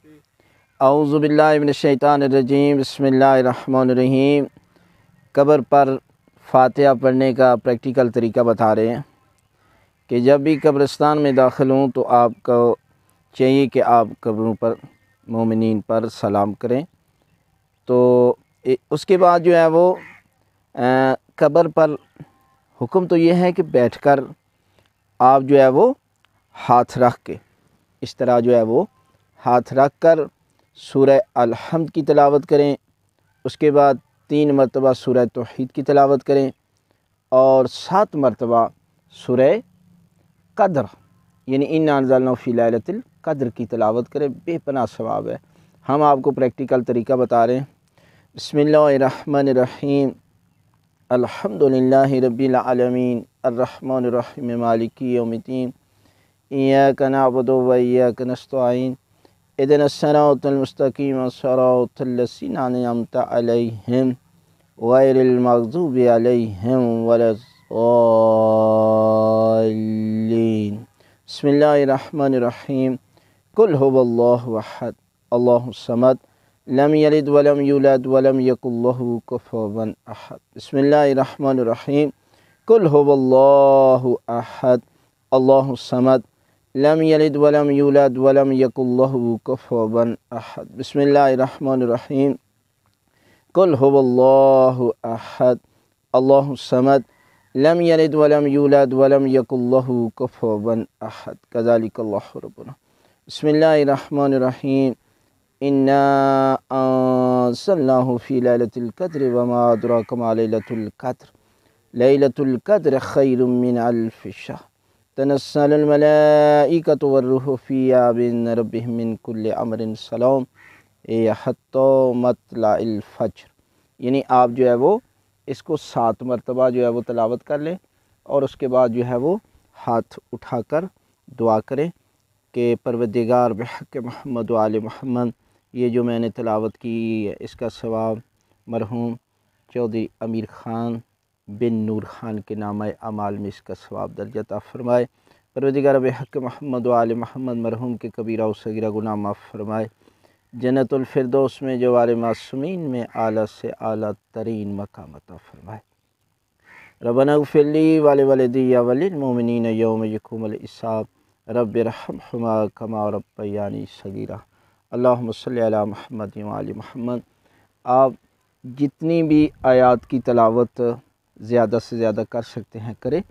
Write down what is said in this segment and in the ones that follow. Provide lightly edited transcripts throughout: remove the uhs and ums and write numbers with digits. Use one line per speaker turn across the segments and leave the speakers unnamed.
اعوذ باللہ من الشیطان الرجیم، بسم اللہ الرحمن الرحیم۔ قبر پر فاتحہ پڑھنے کا پریکٹیکل طریقہ بتا رہے ہیں کہ جب بھی قبرستان میں داخل ہوں تو آپ کو چاہیے کہ آپ قبروں پر مومنین پر سلام کریں۔ تو اس کے بعد جو ہے وہ قبر پر حکم تو یہ ہے کہ بیٹھ کر آپ جو ہے وہ ہاتھ رکھ کے اس طرح جو ہے وہ ہاتھ رکھ کر سورہ الحمد کی تلاوت کریں، اس کے بعد 3 مرتبہ سورہ توحید کی تلاوت کریں اور 7 مرتبہ سورہ قدر یعنی انا انزلناہ فی لیلۃ القدر کی تلاوت کریں۔ بے پناہ ثواب ہے۔ ہم آپ کو پریکٹیکل طریقہ بتا رہے ہیں۔ بسم اللہ الرحمن الرحیم، الحمد للہ رب العالمین، الرحمن الرحیم، مالک یوم الدین، ایاک نعبد و ایاک نستعین، اہدنا الصراط المستقیم، صراط الذین انعمت علیہم غیر المغضوب علیہم ولا الضالین۔ بسم اللہ الرحمن الرحیم، قل هو اللہ احد اللہ الصمد لم یلد ولم یولد ولم یکن لہ کفوا احد۔ بسم اللہ الرحمن الرحیم، قل هو اللہ احد اللہ الصمد لم یلد ولم یولد ولم یکن لہ کفوا احد۔ بسم اللہ الرحمن الرحیم، قل هو اللہ احد اللہ الصمد لم یلد ولم یولد ولم یکن لہ کفوا احد، کذالک اللہ ربنا۔ بسم اللہ الرحمن الرحیم، انا انزلناہ فی لیلۃ القدر وما ادراک ما لیلۃ القدر، لیلۃ القدر خیر من الف شہر، تنزل الملائکۃ والروح فیہا بإذن ربہم من کل امر سلام حتی مطلع الفجر۔ یعنی آپ جو ہے وہ اس کو 7 مرتبہ جو ہے وہ تلاوت کر لیں اور اس کے بعد جو ہے وہ ہاتھ اٹھا کر دعا کریں کہ پروردگار بحق محمد و آل محمد، یہ جو میں نے تلاوت کی اس کا ثواب مرحوم چودھری امیر خان بن نور خان کے نامہ اعمال میں اس کا ثواب درج عطا فرمائے۔ پروردگار بحق محمد و آل محمد مرحوم کے کبیرہ و صغیرہ گناہ معاف فرمائے۔ جنت الفردوس میں جوار معصومین میں اعلیٰ سے اعلیٰ ترین مقام عطا فرمائے۔ ربنا اغفر لی ولوالدی وللمؤمنین یوم یقوم الحساب، رب ارحمہما کما ربیانی صغیرا۔ اللہم صلی علی محمد وآل محمد۔ آپ جتنی بھی آیات کی تلاوت زیادہ سے زیادہ کر سکتے ہیں کریں،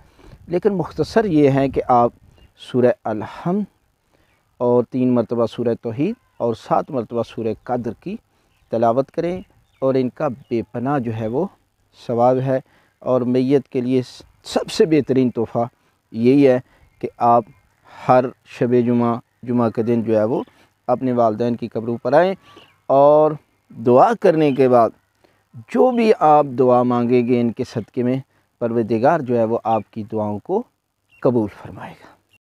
لیکن مختصر یہ ہے کہ آپ سورہ الحمد اور 3 مرتبہ سورہ توحید اور 7 مرتبہ سورہ قدر کی تلاوت کریں، اور ان کا بے پناہ جو ہے وہ ثواب ہے۔ اور میت کے لیے سب سے بہترین تحفہ یہی ہے کہ آپ ہر شب جمعہ کے دن جو ہے وہ اپنے والدین کی قبروں پر آئیں اور دعا کرنے کے بعد جو بھی آپ دعا مانگیں گے ان کے صدقے میں، پروردگار جو ہے وہ آپ کی دعاؤں کو قبول فرمائے گا۔